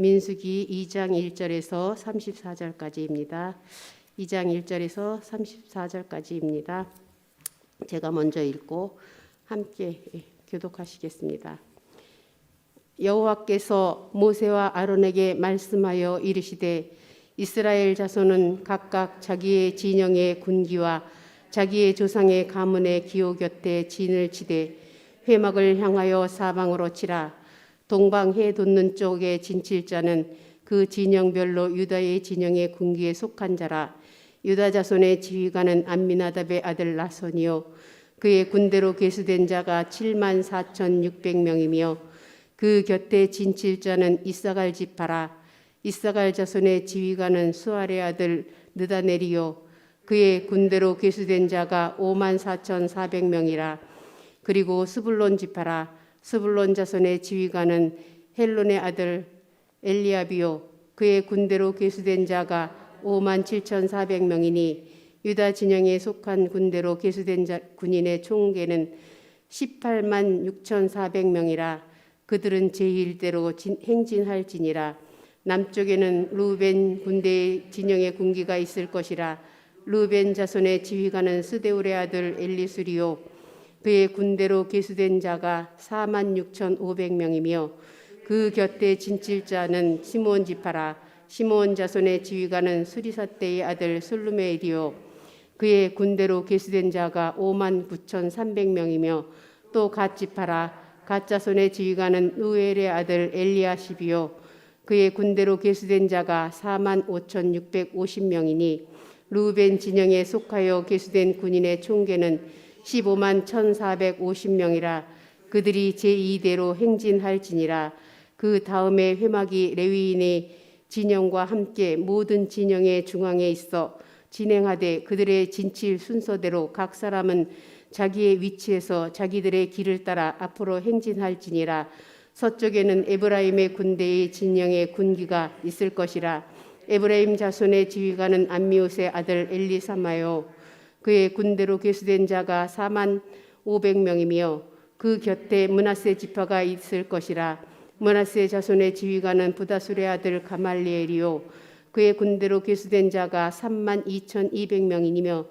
민수기 2장 1절에서 34절까지입니다. 2장 1절에서 34절까지입니다. 제가 먼저 읽고 함께 교독하시겠습니다. 여호와께서 모세와 아론에게 말씀하여 이르시되 이스라엘 자손은 각각 자기의 진영의 군기와 자기의 조상의 가문의 기호 곁에 진을 치되 회막을 향하여 사방으로 치라. 동방 해 돋는 쪽에 진칠 자는 그 진영별로 유다의 진영의 군기에 속한 자라. 유다 자손의 지휘관은 암미나답의 아들 나손이요 그의 군대로 계수된 자가 74,600명이며 그 곁에 진칠 자는 이사갈 지파라. 이사갈 자손의 지휘관은 수알의 아들 느다넬이요 그의 군대로 계수된 자가 54,400명이라. 그리고 스불론 지파라. 스불론 자손의 지휘관은 헬론의 아들 엘리압이요 그의 군대로 계수된 자가 57,400명이니 유다 진영에 속한 군대로 계수된 군인의 총계는 186,400명이라. 그들은 제1대로 행진할지니라. 남쪽에는 루벤 군대의 진영의 군기가 있을 것이라. 루벤 자손의 지휘관은 스데울의 아들 엘리수리요 그의 군대로 계수된 자가 46,500명이며 그 곁에 진칠 자는 시므온 지파라. 시므온 자손의 지휘관은 수리사떼의 아들 술루메엘이요 그의 군대로 계수된 자가 59,300명이며 또 갓 지파라. 갓 자손의 지휘관은 우엘의 아들 엘리아십이요 그의 군대로 계수된 자가 45,650명이니 루벤 진영에 속하여 계수된 군인의 총계는 151,450명이라. 그들이 제2대로 행진할지니라. 그 다음에 회막이 레위인의 진영과 함께 모든 진영의 중앙에 있어 진행하되 그들의 진칠 순서대로 각 사람은 자기의 위치에서 자기들의 길을 따라 앞으로 행진할지니라. 서쪽에는 에브라임의 군대의 진영의 군기가 있을 것이라. 에브라임 자손의 지휘관은 암미옷의 아들 엘리사마요 그의 군대로 계수된 자가 45,000명이며 그 곁에 므낫세 지파가 있을 것이라. 므낫세 자손의 지휘관은 부다술의 아들 가말리엘이요 그의 군대로 계수된 자가 32,200명이며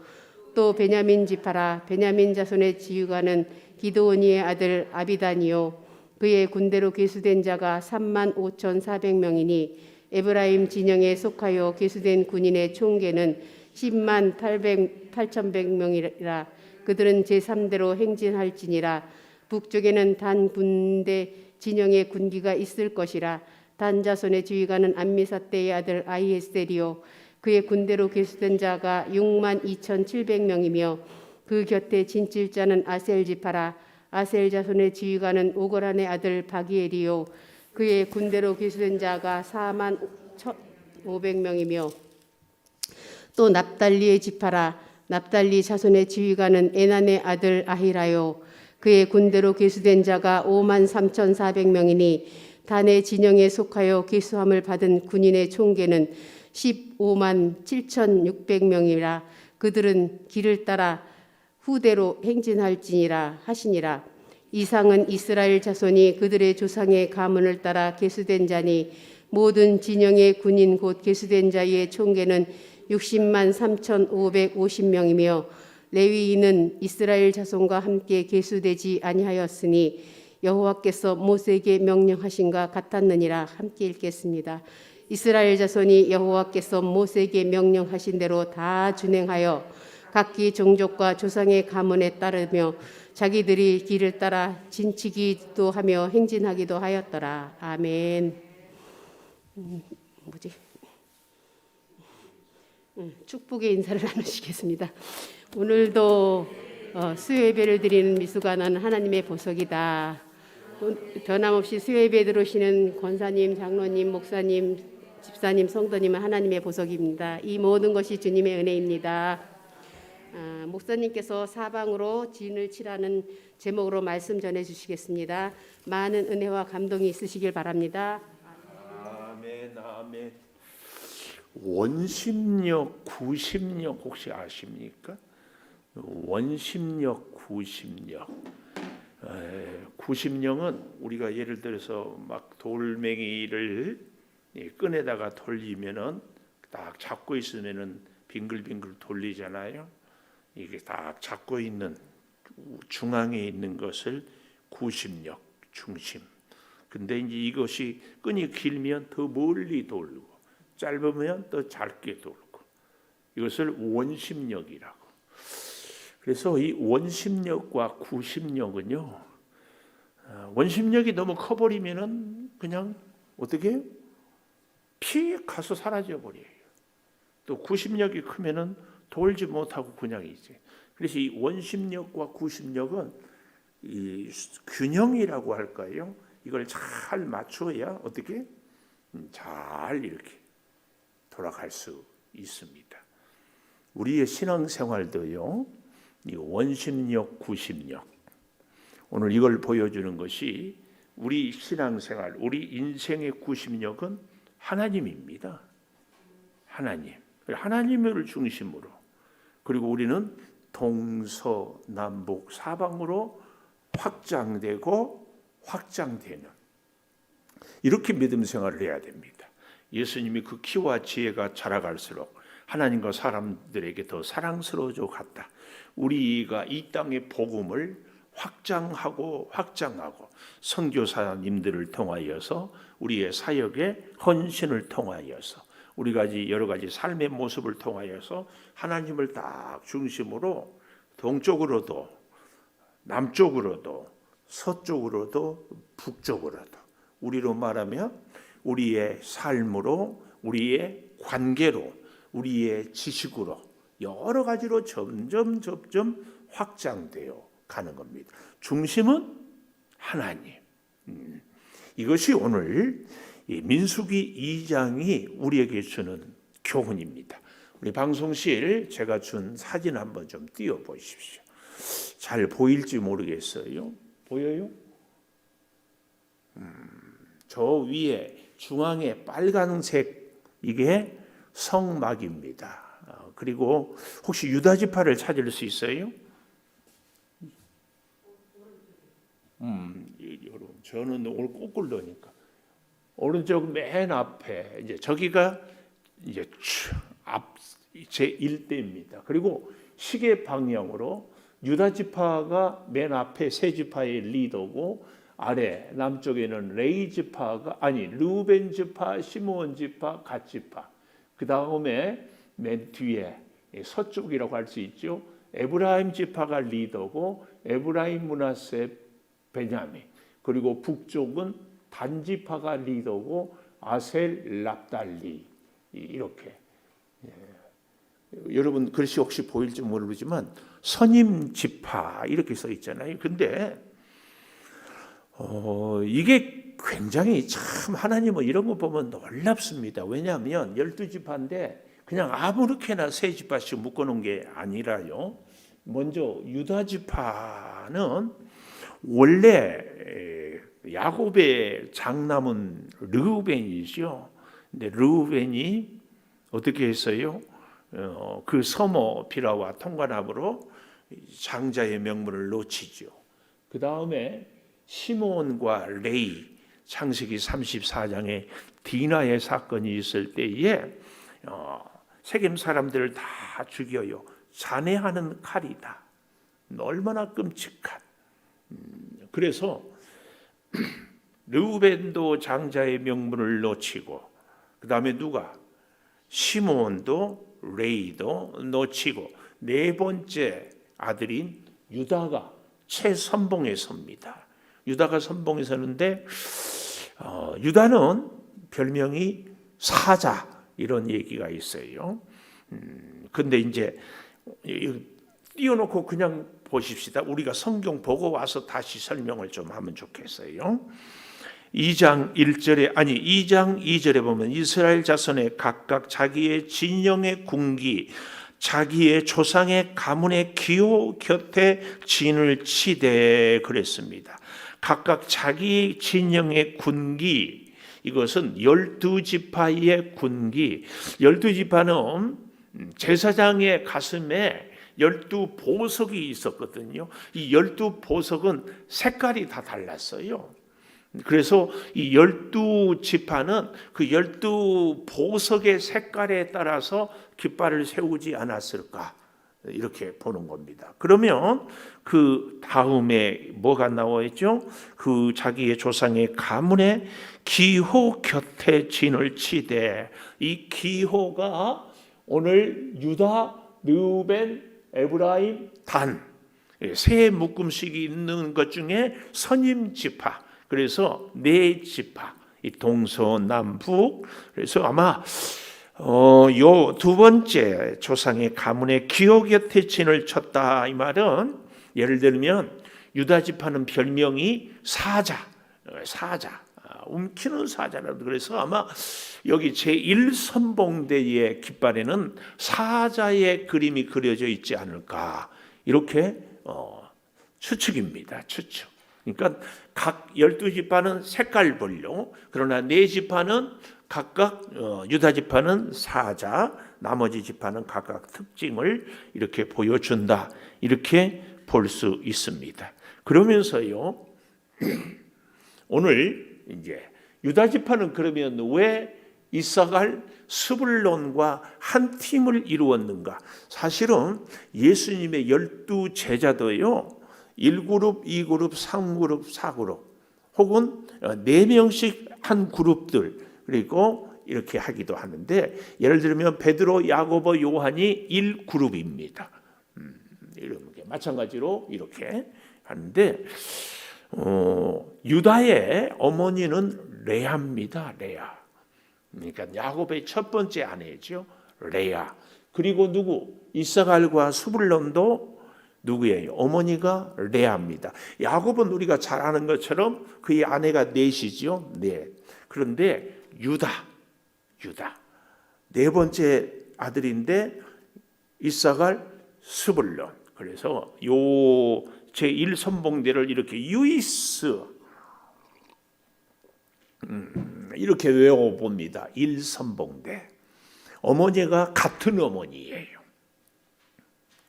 또 베냐민 지파라. 베냐민 자손의 지휘관은 기드오니의 아들 아비단이요 그의 군대로 계수된 자가 35,400명이니 에브라임 진영에 속하여 계수된 군인의 총계는 108,100명이라. 그들은 제3대로 행진할지니라. 북쪽에는 단 군대 진영의 군기가 있을 것이라. 단 자손의 지휘관은 암미사떼의 아들 아히에셀이요 그의 군대로 계수된 자가 62,700명이며 그 곁에 진칠 자는 아셀 지파라. 아셀 자손의 지휘관은 오거란의 아들 바기엘이요 그의 군대로 계수된 자가 41,500명이며 또 납달리의 지파라. 납달리 자손의 지휘관은 에난의 아들 아히라요 그의 군대로 계수된 자가 53,400명이니 단의 진영에 속하여 계수함을 받은 군인의 총계는 157,600명이라. 그들은 길을 따라 후대로 행진할지니라 하시니라. 이상은 이스라엘 자손이 그들의 조상의 가문을 따라 계수된 자니 모든 진영의 군인 곧 계수된 자의 총계는 603,550명이며 레위인은 이스라엘 자손과 함께 계수되지 아니하였으니 여호와께서 모세에게 명령하신가 같았느니라. 함께 읽겠습니다. 이스라엘 자손이 여호와께서 모세에게 명령하신 대로 다 준행하여 각기 종족과 조상의 가문에 따르며 자기들이 길을 따라 진치기도 하며 행진하기도 하였더라. 아멘. 축복의 인사를 나누시겠습니다. 오늘도 수요예배를 드리는 미수가 나는 하나님의 보석이다. 변함없이 수요예배 들어오시는 권사님, 장로님, 목사님, 집사님, 성도님은 하나님의 보석입니다. 이 모든 것이 주님의 은혜입니다. 목사님께서 사방으로 진을 치라는 제목으로 말씀 전해주시겠습니다. 많은 은혜와 감동이 있으시길 바랍니다. 아멘, 아멘. 원심력, 구심력 혹시 아십니까? 원심력, 구심력. 구심력은 우리가 예를 들어서 막 돌멩이를 이 끈에다가 돌리면은 딱 잡고 있으면은 빙글빙글 돌리잖아요. 이게 딱 잡고 있는 중앙에 있는 것을 구심력, 중심. 근데 이제 이것이 끈이 길면 더 멀리 돌고 짧으면 더 짧게 돌고 이것을 원심력이라고. 그래서 이 원심력과 구심력은요, 원심력이 너무 커버리면은 그냥 어떻게 피해 가서 사라져 버려요. 또 구심력이 크면은 돌지 못하고 그냥 이제. 그래서 이 원심력과 구심력은 이 균형이라고 할까요? 이걸 잘 맞춰야 어떻게 잘 이렇게 돌아갈 수 있습니다. 우리의 신앙생활도요, 이 원심력, 구심력. 오늘 이걸 보여주는 것이 우리 신앙생활, 우리 인생의 구심력은 하나님입니다. 하나님. 하나님을 중심으로. 그리고 우리는 동서남북 사방으로 확장되고 확장되는 이렇게 믿음 생활을 해야 됩니다. 예수님이 그 키와 지혜가 자라갈수록 하나님과 사람들에게 더 사랑스러워져 갔다. 우리가 이 땅의 복음을 확장하고 선교사님들을 통하여서 우리의 사역의 헌신을 통하여서 우리가 여러 가지 삶의 모습을 통하여서 하나님을 딱 중심으로 동쪽으로도 남쪽으로도 서쪽으로도 북쪽으로도 우리로 말하면 우리의 삶으로 우리의 관계로 우리의 지식으로 여러 가지로 점점 확장되어 가는 겁니다. 중심은 하나님. 이것이 오늘 민수기 2장이 우리에게 주는 교훈입니다. 우리 방송실 제가 준 사진 한번 좀 띄워 보십시오. 잘 보일지 모르겠어요. 보여요? 저 위에 중앙에 빨간색 이게 성막입니다. 그리고 혹시 유다 지파를 찾을 수 있어요? 여러분, 저는 오늘 거꾸로니까 오른쪽 맨 앞에 이제 저기가 이제 앞 제 일대입니다. 그리고 시계 방향으로 유다 지파가 맨 앞에 세 지파의 리더고 아래 남쪽에는 레위 지파가 르우벤 지파, 시므온 지파, 갓 지파. 그 다음에 맨 뒤에 서쪽이라고 할 수 있죠. 에브라임 지파가 리더고 에브라임, 므낫세, 베냐민. 그리고 북쪽은 단 지파가 리더고 아셀, 납달리 이렇게. 여러분 글씨 혹시 보일지 모르지만 선임 지파 이렇게 써 있잖아요. 근데 이게 굉장히 참 하나님은 이런 거 보면 놀랍습니다. 왜냐하면 12지파인데 그냥 아무렇게나 세 지파씩 묶어놓은 게 아니라요. 먼저 유다 지파는 원래 야곱의 장남은 르우벤이죠. 근데 르우벤이 어떻게 했어요? 그 서모 비라와 통관함으로 장자의 명분을 놓치죠. 그 다음에 시므온과 레위, 창세기 34장에 디나의 사건이 있을 때에 세겜 사람들을 다 죽여요. 잔해하는 칼이다. 얼마나 끔찍한. 그래서 르우벤도 장자의 명분을 놓치고 그 다음에 누가? 시므온도 레위도 놓치고 네 번째 아들인 유다가 최선봉에 섭니다. 유다가 선봉에 서는데 유다는 별명이 사자 이런 얘기가 있어요. 근데 이제 띄워놓고 그냥 보십시다. 우리가 성경 보고 와서 다시 설명을 좀 하면 좋겠어요. 2장 2절에 보면 이스라엘 자손의 각각 자기의 진영의 군기 자기의 조상의 가문의 기호 곁에 진을 치되 그랬습니다. 각각 자기 진영의 군기 이것은 12지파의 군기 12지파는 제사장의 가슴에 12보석이 있었거든요. 이 12보석은 색깔이 다 달랐어요. 그래서 이 12지파는 그 12보석의 색깔에 따라서 깃발을 세우지 않았을까 이렇게 보는 겁니다. 그러면 그 다음에 뭐가 나와 있죠? 그 자기의 조상의 가문에 기호 곁에 진을 치되, 이 기호가 오늘 유다, 르우벤, 에브라임, 단 세 묶음씩이 있는 것 중에 선임 지파, 그래서 네 지파, 이 동서남북. 그래서 아마 요 두 번째 조상의 가문의 기호 곁에 진을 쳤다, 이 말은 예를 들면 유다 지파는 별명이 사자, 움키는 사자라도. 그래서 아마 여기 제1선봉대의 깃발에는 사자의 그림이 그려져 있지 않을까 이렇게 추측입니다. 추측. 그러니까 각 12지파는 색깔별로, 그러나 네 지파는 각각 유다 지파는 사자, 나머지 지파는 각각 특징을 이렇게 보여준다, 이렇게 볼 수 있습니다. 그러면서요, 오늘 이제 유다 지파는 그러면 왜 이사갈, 스불론과 한 팀을 이루었는가? 사실은 예수님의 12제자도요 1그룹, 2그룹, 3그룹, 4그룹 혹은 4명씩 한 그룹들, 그리고 이렇게 하기도 하는데, 예를 들면 베드로, 야고보, 요한이 1그룹입니다. 이렇게 마찬가지로 이렇게 하는데, 유다의 어머니는 레아입니다. 레아. 그러니까 야곱의 첫 번째 아내죠. 레아. 그리고 누구? 이사갈과 스불론도 누구예요? 어머니가 레아입니다. 야곱은 우리가 잘 아는 것처럼 그의 아내가 넷이죠. 넷. 그런데 유다 네 번째 아들인데 이사갈, 스불론. 그래서 요 제1선봉대를 이렇게 유이스 이렇게 외워봅니다. 1선봉대. 어머니가 같은 어머니예요.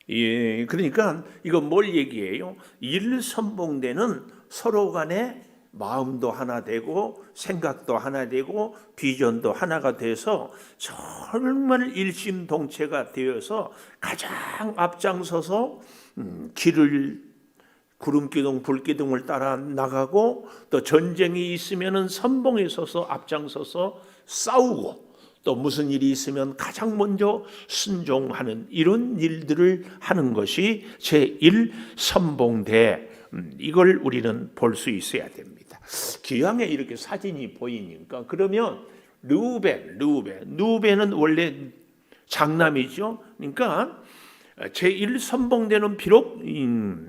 예, 그러니까 이건 뭘 얘기해요? 1선봉대는 서로 간에 마음도 하나 되고 생각도 하나 되고 비전도 하나가 돼서 정말 일심동체가 되어서 가장 앞장서서 길을 구름기둥 불기둥을 따라 나가고, 또 전쟁이 있으면 선봉에 서서 앞장서서 싸우고, 또 무슨 일이 있으면 가장 먼저 순종하는 이런 일들을 하는 것이 제1선봉대. 이걸 우리는 볼 수 있어야 됩니다. 기왕에 이렇게 사진이 보이니까, 그러면 르우벤은 원래 장남이죠. 그러니까 제1선봉대는 비록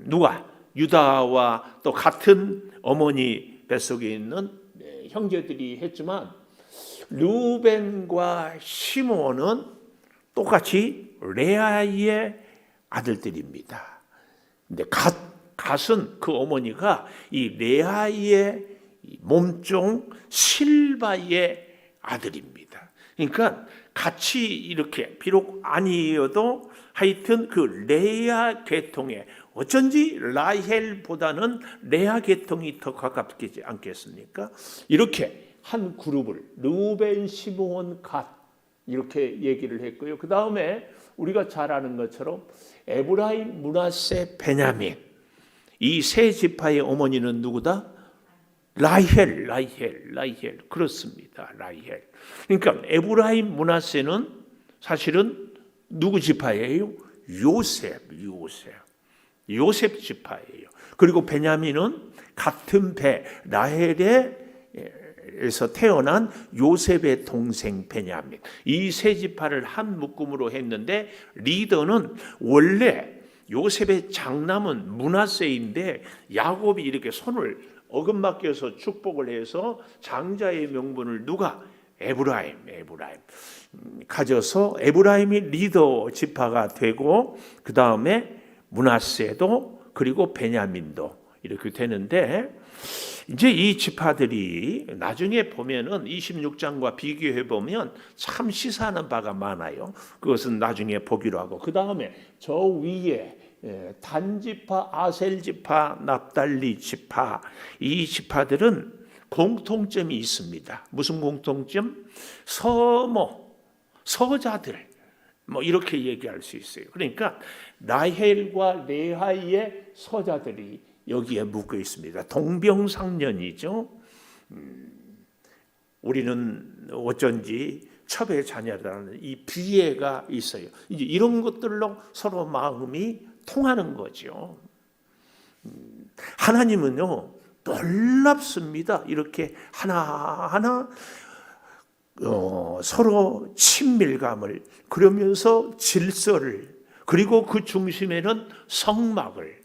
누가 유다와 또 같은 어머니 뱃속에 있는 형제들이 했지만, 르우벤과 시므온은 똑같이 레아의 아들들입니다. 근데 갓은 그 어머니가 이 레아의 몸종 실바의 아들입니다. 그러니까 같이 이렇게 비록 아니어도 하여튼 그 레아 계통에, 어쩐지 라헬보다는 레아 계통이 더 가깝지 않겠습니까? 이렇게 한 그룹을 르우벤, 시므온, 갓 이렇게 얘기를 했고요. 그 다음에 우리가 잘 아는 것처럼 에브라임, 므낫세, 베냐민, 이 세 지파의 어머니는 누구다? 라헬. 그렇습니다. 라헬. 그러니까 에브라임, 므낫세는 사실은 누구 지파예요? 요셉 지파예요. 그리고 베냐민은 같은 배 라헬에서 태어난 요셉의 동생 베냐민. 이 세 지파를 한 묶음으로 했는데, 리더는 원래 요셉의 장남은 므낫세인데 야곱이 이렇게 손을 어긋맞게서 축복을 해서 장자의 명분을 누가? 에브라임 가져서 에브라임이 리더 지파가 되고, 그 다음에 므낫세도 그리고 베냐민도 이렇게 되는데, 이제 이 지파들이 나중에 보면은 26장과 비교해 보면 참 시사하는 바가 많아요. 그것은 나중에 보기로 하고, 그 다음에 저 위에 단 지파, 아셀 지파, 납달리 지파, 이 지파들은 공통점이 있습니다. 무슨 공통점? 서자들 이렇게 얘기할 수 있어요. 그러니까 라헬과 레아의 서자들이 여기에 묶여 있습니다. 동병상련이죠. 우리는 어쩐지 첩의 자녀라는 이 비애가 있어요. 이제 이런 것들로 서로 마음이 통하는 거죠. 하나님은요 놀랍습니다. 이렇게 하나하나 서로 친밀감을, 그러면서 질서를, 그리고 그 중심에는 성막을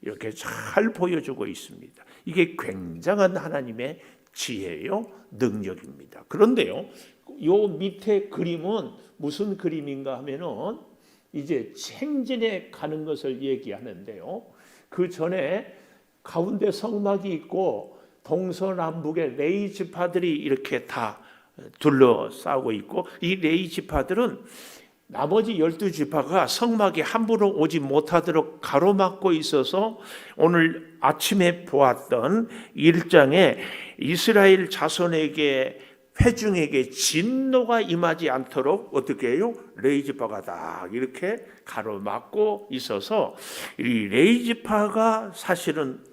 이렇게 잘 보여주고 있습니다. 이게 굉장한 하나님의 지혜요, 능력입니다. 그런데요, 요 밑에 그림은 무슨 그림인가 하면은 이제 행진에 가는 것을 얘기하는데요. 그 전에 가운데 성막이 있고 동서남북의 레위 지파들이 이렇게 다 둘러싸고 있고, 이 레위 지파들은 나머지 12지파가 성막에 함부로 오지 못하도록 가로막고 있어서 오늘 아침에 보았던 1장에 이스라엘 자손에게, 회중에게 진노가 임하지 않도록 어떻게 해요? 레위 지파가 딱 이렇게 가로막고 있어서 이 레위 지파가 사실은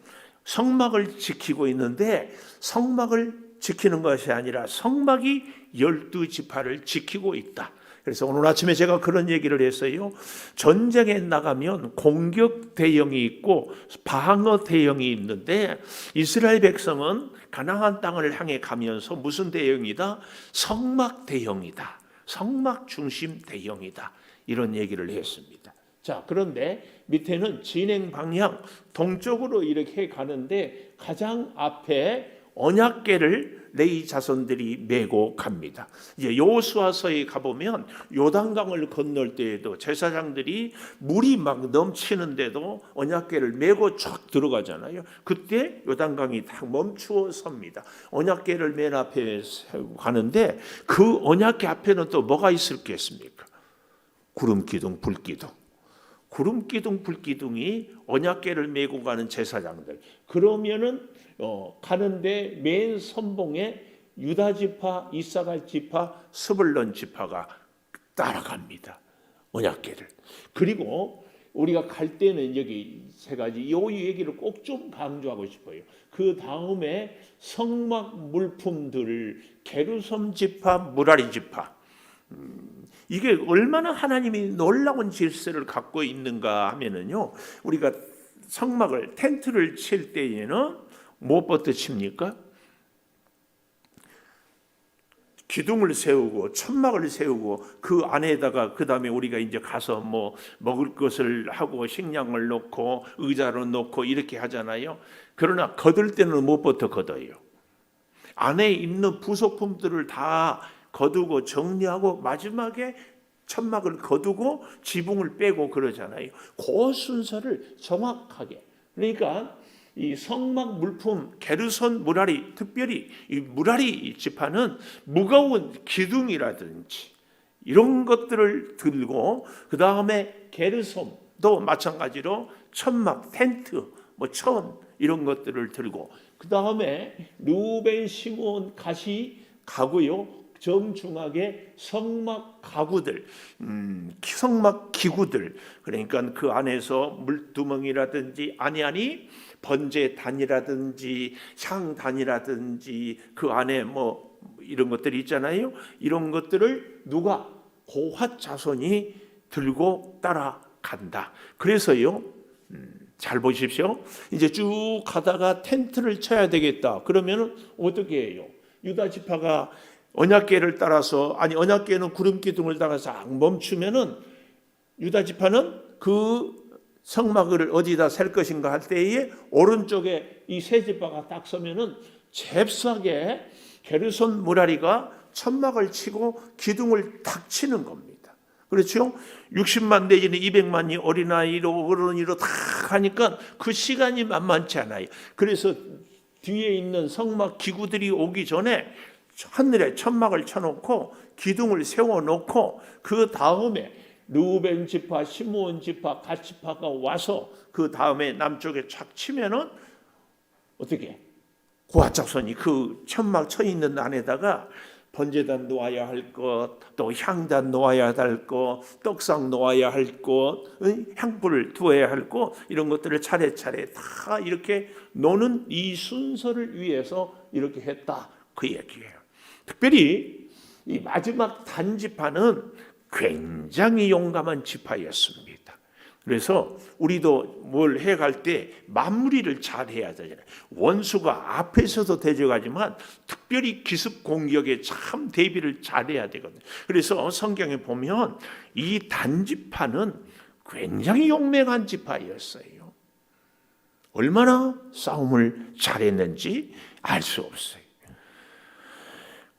성막을 지키고 있는데, 성막을 지키는 것이 아니라 성막이 12지파를 지키고 있다. 그래서 오늘 아침에 제가 그런 얘기를 했어요. 전쟁에 나가면 공격 대형이 있고 방어 대형이 있는데, 이스라엘 백성은 가나안 땅을 향해 가면서 무슨 대형이다? 성막 대형이다. 성막 중심 대형이다. 이런 얘기를 했습니다. 자, 그런데 밑에는 진행 방향 동쪽으로 이렇게 가는데, 가장 앞에 언약궤를 레위 자손들이 메고 갑니다. 이제 여호수아서에 가보면 요단강을 건널 때에도 제사장들이 물이 막 넘치는데도 언약궤를 메고 쫙 들어가잖아요. 그때 요단강이 딱 멈추어 섭니다. 언약궤를 맨 앞에 세우고 가는데, 그 언약궤 앞에는 또 뭐가 있을겠습니까? 구름기둥, 불기둥. 구름기둥, 불기둥이 언약궤를 메고 가는 제사장들. 그러면은 가는데 맨 선봉에 유다 지파, 이사갈 지파, 스불론 지파가 따라갑니다. 언약궤를. 그리고 우리가 갈 때는 여기 세 가지 이 얘기를 꼭 좀 강조하고 싶어요. 그 다음에 성막 물품들, 게르솜 지파, 무라리 지파. 이게 얼마나 하나님이 놀라운 질서를 갖고 있는가 하면은요, 우리가 성막을, 텐트를 칠 때에는 무엇부터 칩니까? 기둥을 세우고 천막을 세우고 그 안에다가 그 다음에 우리가 이제 가서 뭐 먹을 것을 하고 식량을 놓고 의자로 놓고 이렇게 하잖아요. 그러나 거둘 때는 무엇부터 거둬요? 안에 있는 부속품들을 다 거두고 정리하고 마지막에 천막을 거두고 지붕을 빼고 그러잖아요. 그 순서를 정확하게. 그러니까 이 성막 물품, 게르손 무라리, 특별히 이 무라리 지파는 무거운 기둥이라든지 이런 것들을 들고, 그 다음에 게르솜도 마찬가지로 천막, 텐트, 천 이런 것들을 들고, 그 다음에 루벤, 시몬, 갓이 가고요. 정중하게 성막 가구들, 성막 기구들, 그러니까 그 안에서 물두멍이라든지 아니 번제단이라든지 향단이라든지 그 안에 뭐 이런 것들이 있잖아요. 이런 것들을 누가? 고핫 자손이 들고 따라간다. 그래서요, 잘 보십시오. 이제 쭉 가다가 텐트를 쳐야 되겠다. 그러면 어떻게 해요? 유다 지파가 언약궤를 따라서, 언약궤는 구름기둥을 따라서 멈추면은 유다 지파는 그 성막을 어디다 셀 것인가 할 때에 오른쪽에 이 세 지파가 딱 서면은 잽싸게 게르손 무라리가 천막을 치고 기둥을 탁 치는 겁니다. 그렇죠? 60만 내지는 200만이 어린아이로 어른이로 다 하니까 그 시간이 만만치 않아요. 그래서 뒤에 있는 성막 기구들이 오기 전에 하늘에 천막을 쳐놓고 기둥을 세워놓고, 그 다음에 루벤 지파, 시므온 지파, 갓 지파가 와서 그 다음에 남쪽에 착 치면은 어떻게? 고아 자손이 그 천막 쳐 있는 안에다가 번제단 놓아야 할 것, 또 향단 놓아야 할 것, 떡상 놓아야 할 것, 향불을 두어야 할 것, 이런 것들을 차례차례 다 이렇게 놓는 이 순서를 위해서 이렇게 했다, 그 얘기예요. 특별히 이 마지막 단지파는 굉장히 용감한 지파였습니다. 그래서 우리도 뭘 해갈 때 마무리를 잘 해야 되잖아요. 원수가 앞에서도 대적하지만 특별히 기습 공격에 참 대비를 잘해야 되거든요. 그래서 성경에 보면 이 단지파는 굉장히 용맹한 지파였어요. 얼마나 싸움을 잘했는지 알 수 없어요.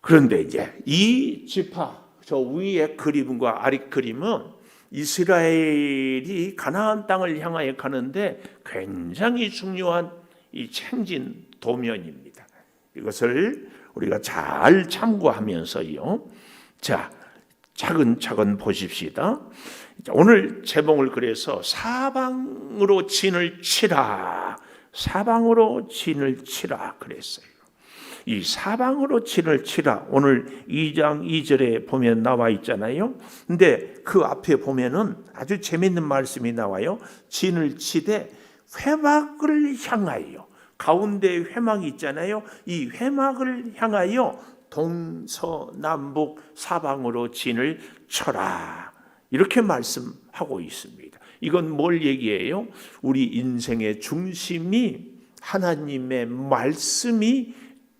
그런데 이제 이 지파, 저 위에 그림과 아래 그림은 이스라엘이 가나안 땅을 향하여 가는데 굉장히 중요한 이 행진 도면입니다. 이것을 우리가 잘 참고하면서요. 자, 차근차근 보십시다. 오늘 제목을 그래서 사방으로 진을 치라. 사방으로 진을 치라 그랬어요. 이 사방으로 진을 치라. 오늘 2장 2절에 보면 나와 있잖아요. 근데 그 앞에 보면은 아주 재밌는 말씀이 나와요. 진을 치되 회막을 향하여, 가운데 회막이 있잖아요. 이 회막을 향하여 동서남북 사방으로 진을 쳐라. 이렇게 말씀하고 있습니다. 이건 뭘 얘기해요? 우리 인생의 중심이 하나님의 말씀이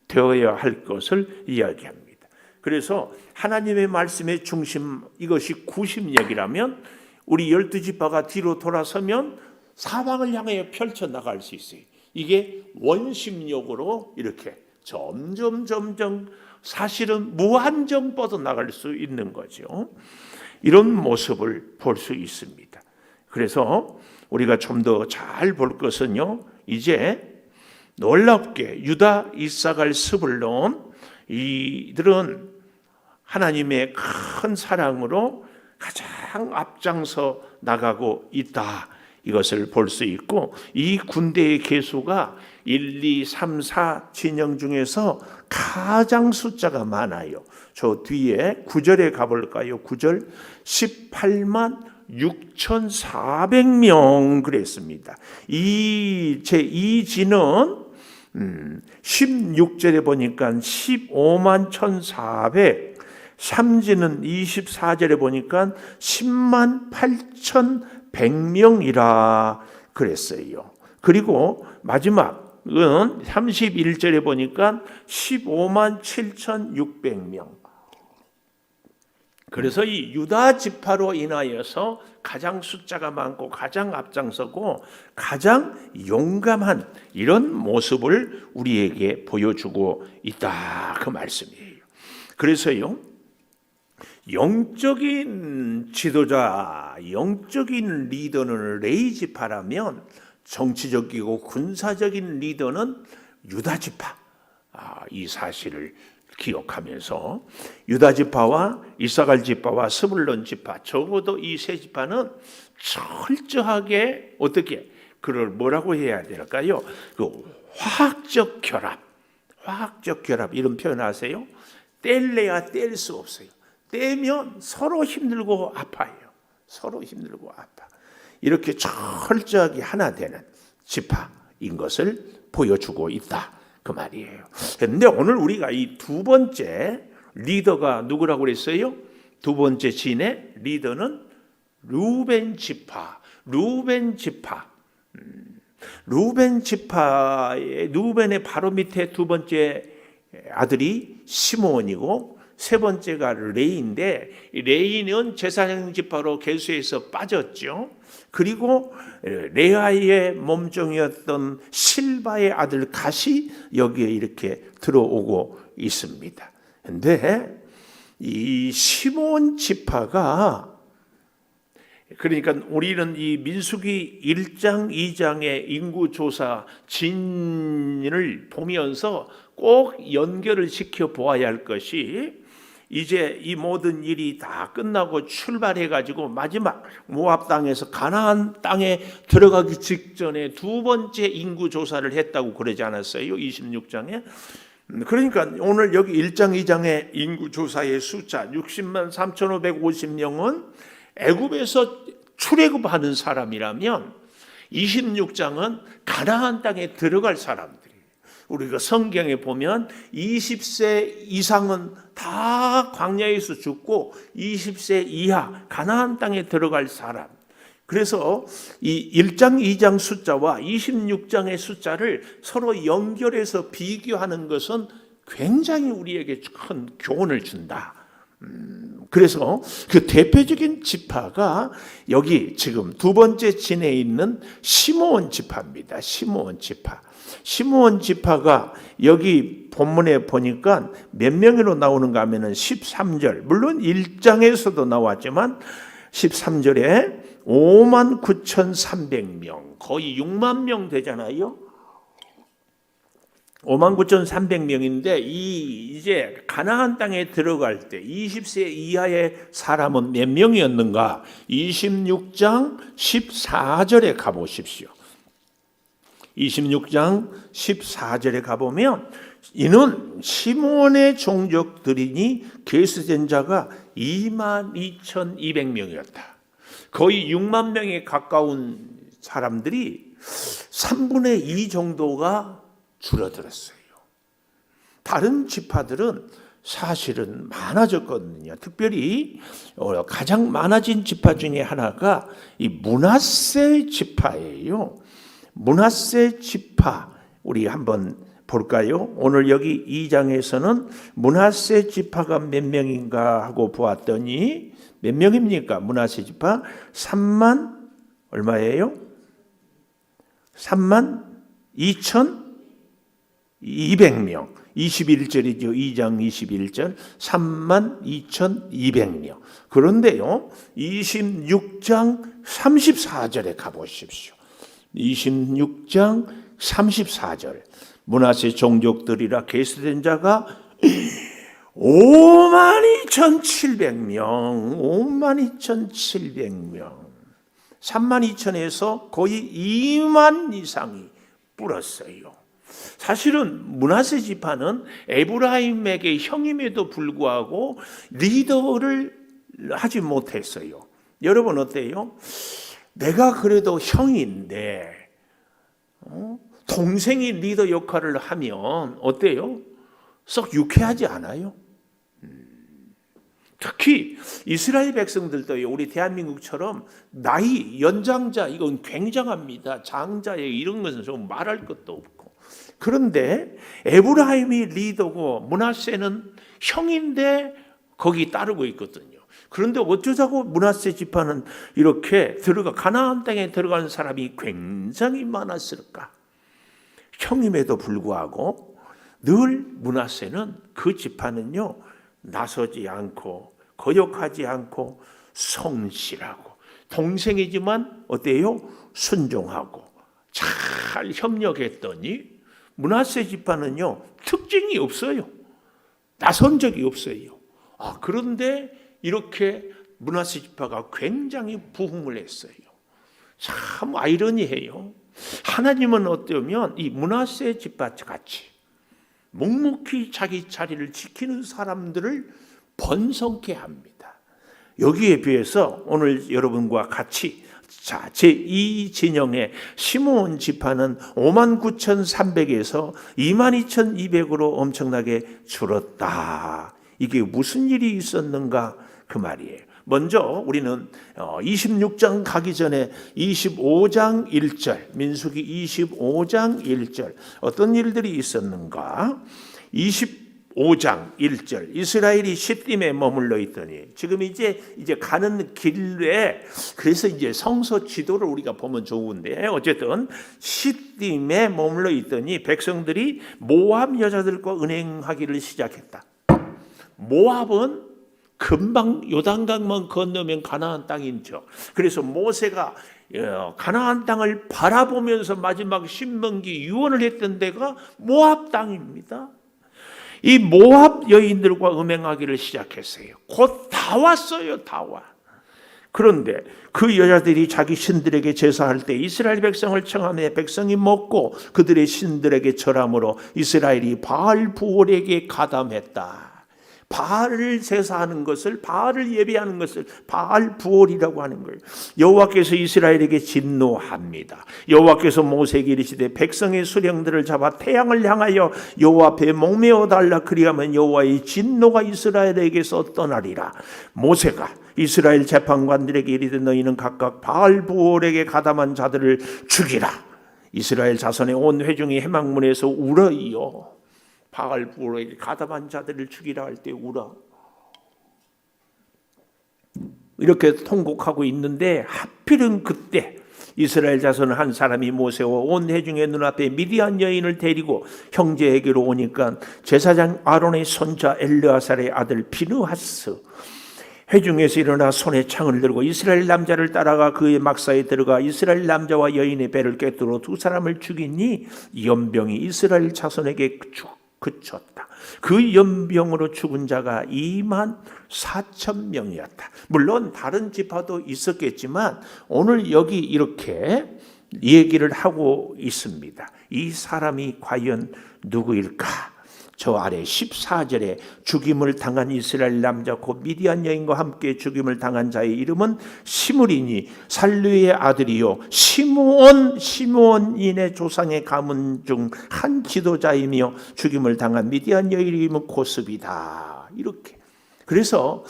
되어야 할 것을 이야기합니다. 그래서 하나님의 말씀의 중심, 이것이 구심력이라면 우리 12지파가 뒤로 돌아서면 사방을 향해 펼쳐나갈 수 있어요. 이게 원심력으로 이렇게 점점 사실은 무한정 뻗어나갈 수 있는 거죠. 이런 모습을 볼 수 있습니다. 그래서 우리가 좀 더 잘 볼 것은요, 이제 놀랍게 유다, 이사갈, 스불론 이들은 하나님의 큰 사랑으로 가장 앞장서 나가고 있다, 이것을 볼 수 있고, 이 군대의 개수가 1, 2, 3, 4 진영 중에서 가장 숫자가 많아요. 저 뒤에 9절에 가볼까요? 9절 18만 6,400명 그랬습니다. 이 제2진은 16절에 보니까 15만 1,400, 3진은 24절에 보니까 10만 8,100명이라 그랬어요. 그리고 마지막은 31절에 보니까 15만 7,600명. 그래서 이 유다 지파로 인하여서 가장 숫자가 많고 가장 앞장서고 가장 용감한 이런 모습을 우리에게 보여주고 있다, 그 말씀이에요. 그래서요, 영적인 지도자, 영적인 리더는 레위 지파라면 정치적이고 군사적인 리더는 유다 지파, 이 사실을 기억하면서 유다 지파와 이사갈 지파와 스불론 지파, 적어도 이 세 지파는 철저하게 어떻게 그걸 뭐라고 해야 될까요? 그 화학적 결합 이런 표현 아세요? 뗄래야 뗄 수 없어요. 떼면 서로 힘들고 아파요. 서로 힘들고 아파. 이렇게 철저하게 하나 되는 지파인 것을 보여주고 있다, 그 말이에요. 그런데 오늘 우리가 이 두 번째 리더가 누구라고 그랬어요? 두 번째 진의 리더는 루벤 지파. 루벤의 바로 밑에 두 번째 아들이 시므온이고 세 번째가 레이인데, 레이는 제사장 지파로 계수해서 빠졌죠. 그리고 레아의 몸종이었던 실바의 아들 갓이 여기에 이렇게 들어오고 있습니다. 그런데 이 시므온 지파가, 그러니까 우리는 이 민수기 1장 2장의 인구조사 진을 보면서 꼭 연결을 시켜 보아야 할 것이, 이제 이 모든 일이 다 끝나고 출발해가지고 마지막 모압 땅에서 가나안 땅에 들어가기 직전에 두 번째 인구 조사를 했다고 그러지 않았어요? 26장에. 그러니까 오늘 여기 1장 2장의 인구 조사의 숫자 60만 3,550명은 애굽에서 출애굽하는 사람이라면 26장은 가나안 땅에 들어갈 사람들이에요. 우리가 성경에 보면 20세 이상은 다 광야에서 죽고 20세 이하 가나안 땅에 들어갈 사람. 그래서 이 1장 2장 숫자와 26장의 숫자를 서로 연결해서 비교하는 것은 굉장히 우리에게 큰 교훈을 준다. 그래서 그 대표적인 지파가 여기 지금 두 번째 진에 있는 시므온 지파입니다. 시므온 지파. 시므온 지파가 여기 본문에 보니까 몇 명으로 나오는가 하면은 13절. 물론 1장에서도 나왔지만 13절에 59,300명, 거의 6만 명 되잖아요. 59,300명인데 이제 가나안 땅에 들어갈 때 20세 이하의 사람은 몇 명이었는가? 26장 14절에 가보십시오. 26장 14절에 가보면 이는 시므온의 종족들이니 계수된 자가 22,200명이었다. 거의 6만 명에 가까운 사람들이 3분의 2 정도가 줄어들었어요. 다른 지파들은 사실은 많아졌거든요. 특별히 가장 많아진 지파 중에 하나가 이 므낫세 지파예요. 므낫세 지파 우리 한번 볼까요? 오늘 여기 2장에서는 므낫세 지파가 몇 명인가 하고 보았더니 몇 명입니까? 므낫세 지파 3만 얼마예요? 3만 2,200명. 21절이죠. 2장 21절 3만 2,200명. 그런데요. 26장 34절에 가보십시오. 26장 34절 므낫세 종족들이라 계수된 자가 52,700명 52,700명 32,000에서 거의 2만 이상이 불었어요. 사실은 므낫세 지파는 에브라임에게 형임에도 불구하고 리더를 하지 못했어요. 여러분 어때요? 내가 그래도 형인데 동생이 리더 역할을 하면 어때요? 썩 유쾌하지 않아요? 특히 이스라엘 백성들도요, 우리 대한민국처럼 나이 연장자 이건 굉장합니다. 장자의 이런 것은 좀 말할 것도 없고. 그런데 에브라임이 리더고 므낫세는 형인데 거기 따르고 있거든요. 그런데 어쩌자고 므낫세 지파는 이렇게 가나안 땅에 들어가는 사람이 굉장히 많았을까? 형임에도 불구하고 늘 므낫세는 그 지파는요 나서지 않고 거역하지 않고 성실하고 동생이지만 어때요? 순종하고 잘 협력했더니 므낫세 지파는요 특징이 없어요. 나선 적이 없어요. 그런데 이렇게 므낫세 지파가 굉장히 부흥을 했어요. 참 아이러니해요. 하나님은 어쩌면 이 므낫세 지파 같이 묵묵히 자기 자리를 지키는 사람들을 번성케 합니다. 여기에 비해서 오늘 여러분과 같이 제2진영의 시므온 지파는 59,300에서 22,200으로 엄청나게 줄었다. 이게 무슨 일이 있었는가 그 말이에요. 먼저 우리는 26장 가기 전에 25장 1절 민수기 25장 1절 어떤 일들이 있었는가? 25장 1절 이스라엘이 시딤에 머물러 있더니 지금 이제 가는 길에 그래서 이제 성서 지도를 우리가 보면 좋은데 어쨌든 시딤에 머물러 있더니 백성들이 모압 여자들과 은행하기를 시작했다. 모압은 금방 요단강만 건너면 가나안 땅인 척. 그래서 모세가 가나안 땅을 바라보면서 마지막 신명기 유언을 했던 데가 모압 땅입니다. 이 모압 여인들과 음행하기를 시작했어요. 곧 다 왔어요. 다 와. 그런데 그 여자들이 자기 신들에게 제사할 때 이스라엘 백성을 청하며 백성이 먹고 그들의 신들에게 절함으로 이스라엘이 바알 부올에게 가담했다. 바알을 제사하는 것을, 바알을 예배하는 것을 바알 부올이라고 하는 거예요. 여호와께서 이스라엘에게 진노합니다. 여호와께서 모세에게 이르시되 백성의 수령들을 잡아 태양을 향하여 여호와 앞에 목매어 달라. 그리하면 여호와의 진노가 이스라엘에게서 떠나리라. 모세가 이스라엘 재판관들에게 이르되 너희는 각각 바알 부올에게 가담한 자들을 죽이라. 이스라엘 자손의 온 회중이 해망문에서 울어이요. 바알 부올에게 가담한 자들을 죽이라 할 때 울어. 이렇게 통곡하고 있는데 하필은 그때 이스라엘 자손 한 사람이 모세와 온 회중의 눈앞에 미디안 여인을 데리고 형제에게로 오니까 제사장 아론의 손자 엘르아살의 아들 비느하스 회중에서 일어나 손에 창을 들고 이스라엘 남자를 따라가 그의 막사에 들어가 이스라엘 남자와 여인의 배를 꿰뚫어 두 사람을 죽이니 연병이 이스라엘 자손에게 그쳤다. 그 연병으로 죽은 자가 24,000명이었다. 물론 다른 지파도 있었겠지만 오늘 여기 이렇게 얘기를 하고 있습니다. 이 사람이 과연 누구일까? 저 아래 14절에 죽임을 당한 이스라엘 남자 곧 미디안 여인과 함께 죽임을 당한 자의 이름은 시므리니 살루의 아들이요 시므온인의 조상의 가문 중 한 지도자이며 죽임을 당한 미디안 여인의 이름은 고스비다. 이렇게. 그래서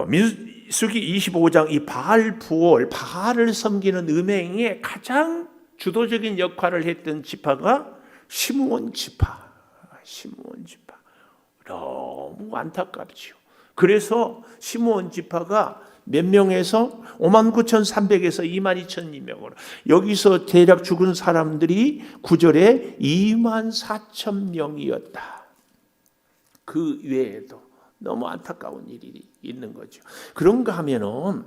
민수기 25장 이 바알 부올, 바알을 섬기는 음행에 가장 주도적인 역할을 했던 지파가 시므온 지파. 시므온 지파. 너무 안타깝지요. 그래서 시므온 지파가 몇 명에서 59,300에서 22,000명으로 여기서 대략 죽은 사람들이 9절에 24,000명이었다. 그 외에도 너무 안타까운 일이 있는 거죠. 그런가 하면은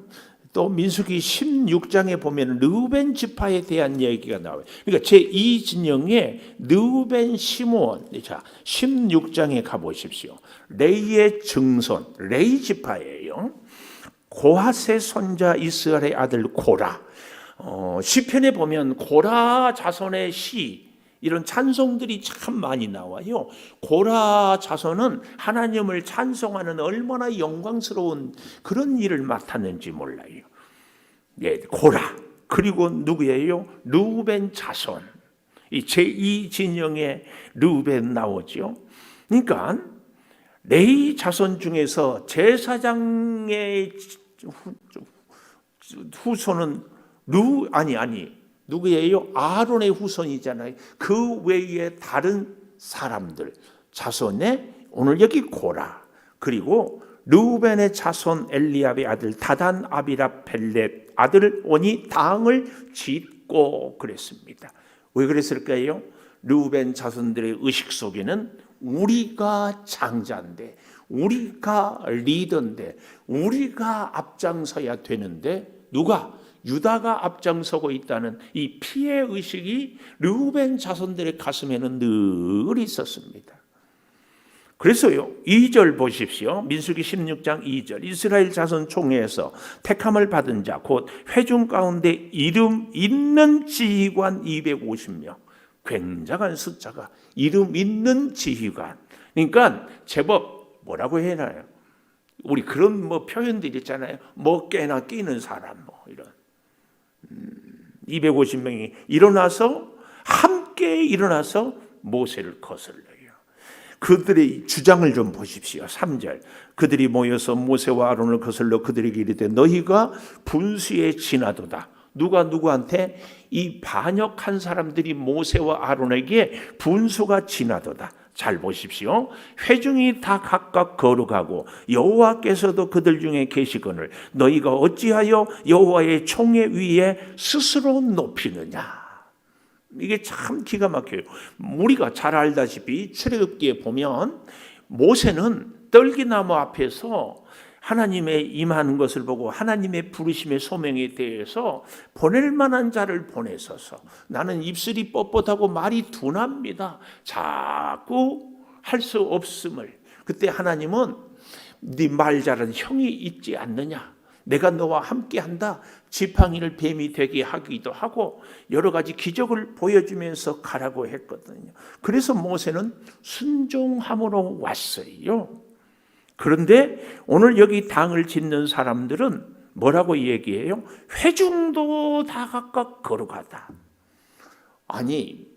또 민수기 16장에 보면 르우벤 지파에 대한 얘기가 나와요. 그러니까 제2진영에 르우벤 시므온. 자, 16장에 가보십시오. 레이의 증손, 레이 지파예요. 고핫의 손자 이스라엘의 아들 고라. 시편에 보면 고라 자손의 시, 이런 찬송들이 참 많이 나와요. 고라 자손은 하나님을 찬송하는 얼마나 영광스러운 그런 일을 맡았는지 몰라요. 예, 고라. 그리고 누구예요? 르우벤 자손. 이 제2진영에 르우벤 나오죠. 그러니까 레이 자손 중에서 제사장의 후손은 누구예요? 아론의 후손이잖아요. 그 외에 다른 사람들 자손에 오늘 여기 고라, 그리고 르우벤의 자손 엘리압의 아들 다단 아비라 벨렛 아들 온이 당을 짓고 그랬습니다. 왜 그랬을까요? 르우벤 자손들의 의식 속에는 우리가 장자인데, 우리가 리더인데, 우리가 앞장서야 되는데 누가? 유다가 앞장서고 있다는 이 피해 의식이 르우벤 자손들의 가슴에는 늘 있었습니다. 그래서요, 2절 보십시오. 민수기 16장 2절. 이스라엘 자손 총회에서 택함을 받은 자 곧 회중 가운데 이름 있는 지휘관 250명. 굉장한 숫자가 이름 있는 지휘관. 그러니까 제법 뭐라고 해나요? 우리 그런 표현들 있잖아요. 깨나 끼는 사람 이런. 250명이 함께 일어나서 모세를 거슬러요. 그들의 주장을 좀 보십시오. 3절. 그들이 모여서 모세와 아론을 거슬러 그들에게 이르되 너희가 분수에 지나도다. 누가 누구한테? 이 반역한 사람들이 모세와 아론에게 분수가 지나도다. 잘 보십시오. 회중이 다 각각 거룩하고 여호와께서도 그들 중에 계시거늘 너희가 어찌하여 여호와의 총회 위에 스스로 높이느냐. 이게 참 기가 막혀요. 우리가 잘 알다시피 출애굽기에 보면 모세는 떨기나무 앞에서 하나님의 임하는 것을 보고 하나님의 부르심의 소명에 대해서 보낼 만한 자를 보내소서. 나는 입술이 뻣뻣하고 말이 둔합니다. 자꾸 할 수 없음을, 그때 하나님은 네 말 잘하는 형이 있지 않느냐, 내가 너와 함께한다, 지팡이를 뱀이 되게 하기도 하고 여러 가지 기적을 보여주면서 가라고 했거든요. 그래서 모세는 순종함으로 왔어요. 그런데 오늘 여기 당을 짓는 사람들은 뭐라고 얘기해요? 회중도 다 각각 거룩하다. 아니,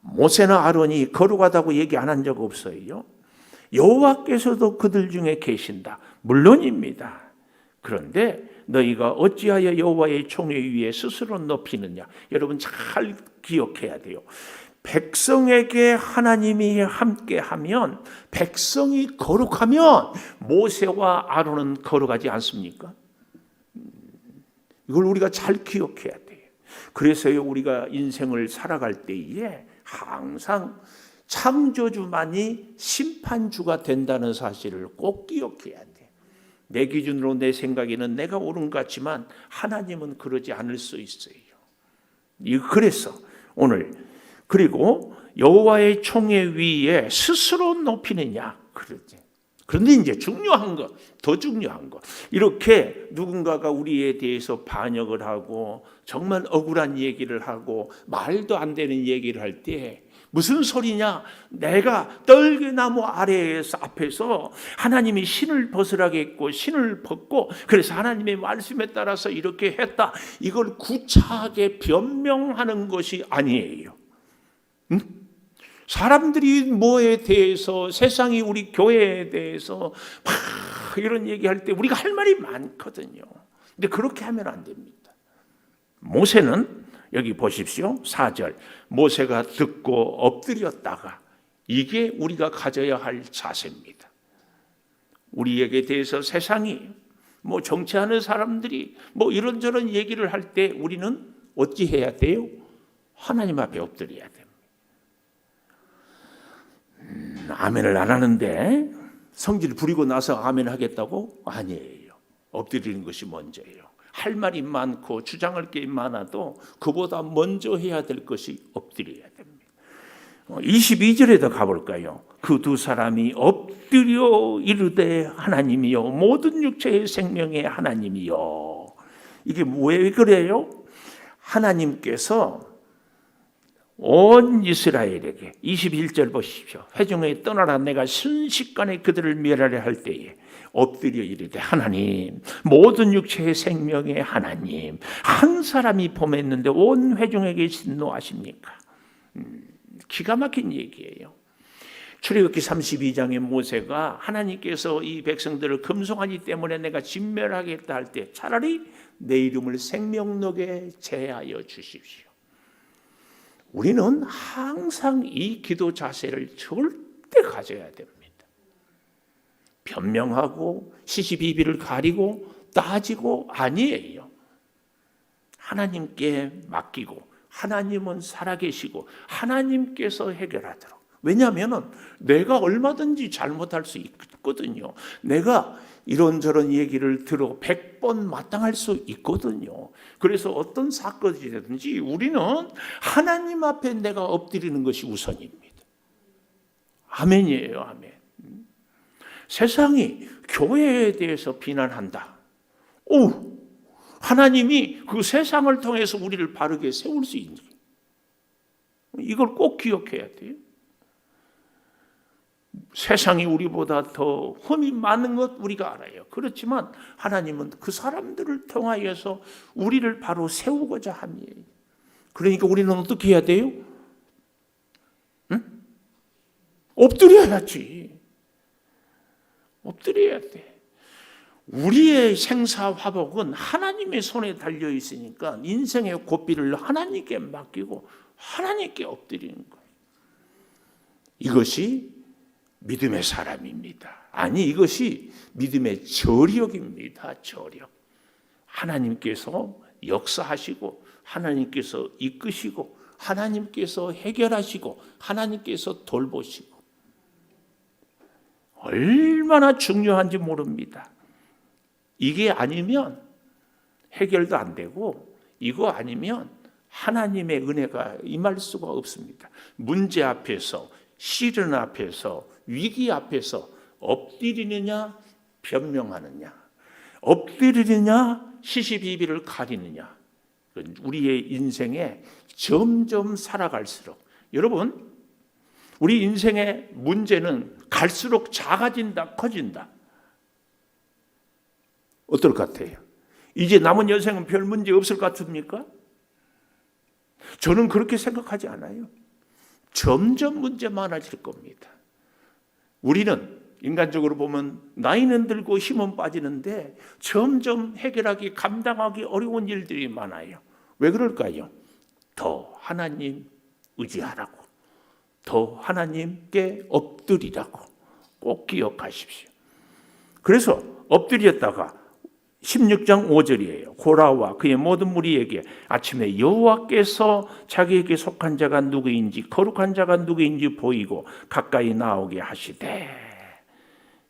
모세나 아론이 거룩하다고 얘기 안 한 적 없어요. 여호와께서도 그들 중에 계신다, 물론입니다. 그런데 너희가 어찌하여 여호와의 총회 위에 스스로 높이느냐. 여러분 잘 기억해야 돼요. 백성에게 하나님이 함께하면, 백성이 거룩하면 모세와 아론은 거룩하지 않습니까? 이걸 우리가 잘 기억해야 돼요. 그래서요, 우리가 인생을 살아갈 때에 항상 창조주만이 심판주가 된다는 사실을 꼭 기억해야 돼요. 내 기준으로, 내 생각에는 내가 옳은 것 같지만 하나님은 그러지 않을 수 있어요. 그래서 오늘, 그리고 여호와의 총회 위에 스스로 높이느냐, 그러지. 그런데 이제 중요한 거, 더 중요한 거, 이렇게 누군가가 우리에 대해서 반역을 하고 정말 억울한 얘기를 하고 말도 안 되는 얘기를 할 때 무슨 소리냐, 내가 떨기나무 아래에서 앞에서 하나님이 신을 벗으라고 했고 신을 벗고 그래서 하나님의 말씀에 따라서 이렇게 했다, 이걸 구차하게 변명하는 것이 아니에요. 응? 사람들이 뭐에 대해서, 세상이 우리 교회에 대해서 막 이런 얘기할 때 우리가 할 말이 많거든요. 근데 그렇게 하면 안 됩니다. 모세는 여기 보십시오. 4절, 모세가 듣고 엎드렸다가, 이게 우리가 가져야 할 자세입니다. 우리에게 대해서 세상이, 정치하는 사람들이 이런저런 얘기를 할 때 우리는 어찌 해야 돼요? 하나님 앞에 엎드려야 됩니다. 아멘을 안 하는데 성질 부리고 나서 아멘 하겠다고? 아니에요. 엎드리는 것이 먼저예요. 할 말이 많고 주장할 게 많아도 그보다 먼저 해야 될 것이 엎드려야 됩니다. 22절에도 가볼까요? 그 두 사람이 엎드려 이르되 하나님이여, 모든 육체의 생명의 하나님이여. 이게 왜 그래요? 하나님께서 온 이스라엘에게, 21절 보십시오. 회중에 떠나라, 내가 순식간에 그들을 멸하려 할 때에 엎드려 이르되 하나님, 모든 육체의 생명의 하나님, 한 사람이 범했는데 온 회중에게 진노하십니까? 기가 막힌 얘기예요. 출애굽기 32장에 모세가 하나님께서 이 백성들을 금송아지 때문에 내가 진멸하겠다 할 때 차라리 내 이름을 생명록에 제하여 주십시오. 우리는 항상 이 기도 자세를 절대 가져야 됩니다. 변명하고 시시비비를 가리고 따지고 아니에요. 하나님께 맡기고, 하나님은 살아계시고 하나님께서 해결하도록. 왜냐하면 내가 얼마든지 잘못할 수 있거든요. 내가 이런저런 얘기를 들어 100번 마땅할 수 있거든요. 그래서 어떤 사건이 되든지 우리는 하나님 앞에 내가 엎드리는 것이 우선입니다. 아멘이에요. 아멘. 세상이 교회에 대해서 비난한다. 하나님이 그 세상을 통해서 우리를 바르게 세울 수 있는, 이걸 꼭 기억해야 돼요. 세상이 우리보다 더 흠이 많은 것 우리가 알아요. 그렇지만 하나님은 그 사람들을 통하여서 우리를 바로 세우고자 함이에요. 그러니까 우리는 어떻게 해야 돼요? 응? 엎드려야지. 엎드려야 돼. 우리의 생사화복은 하나님의 손에 달려 있으니까 인생의 고삐를 하나님께 맡기고 하나님께 엎드리는 거예요. 이것이 믿음의 사람입니다. 아니, 이것이 믿음의 저력입니다. 저력. 하나님께서 역사하시고 하나님께서 이끄시고 하나님께서 해결하시고 하나님께서 돌보시고, 얼마나 중요한지 모릅니다. 이게 아니면 해결도 안 되고, 이거 아니면 하나님의 은혜가 임할 수가 없습니다. 문제 앞에서 시련 앞에서, 위기 앞에서 엎드리느냐 변명하느냐, 엎드리느냐 시시비비를 가리느냐, 우리의 인생에 점점 살아갈수록, 여러분 우리 인생의 문제는 갈수록 작아진다, 커진다. 어떨 것 같아요? 이제 남은 여생은 별 문제 없을 것 같습니까? 저는 그렇게 생각하지 않아요. 점점 문제 많아질 겁니다. 우리는 인간적으로 보면 나이는 들고 힘은 빠지는데 점점 해결하기, 감당하기 어려운 일들이 많아요. 왜 그럴까요? 더 하나님 의지하라고, 더 하나님께 엎드리라고 꼭 기억하십시오. 그래서 엎드렸다가 16장 5절이에요. 고라와 그의 모든 무리에게 아침에 여호와께서 자기에게 속한 자가 누구인지, 거룩한 자가 누구인지 보이고 가까이 나오게 하시되,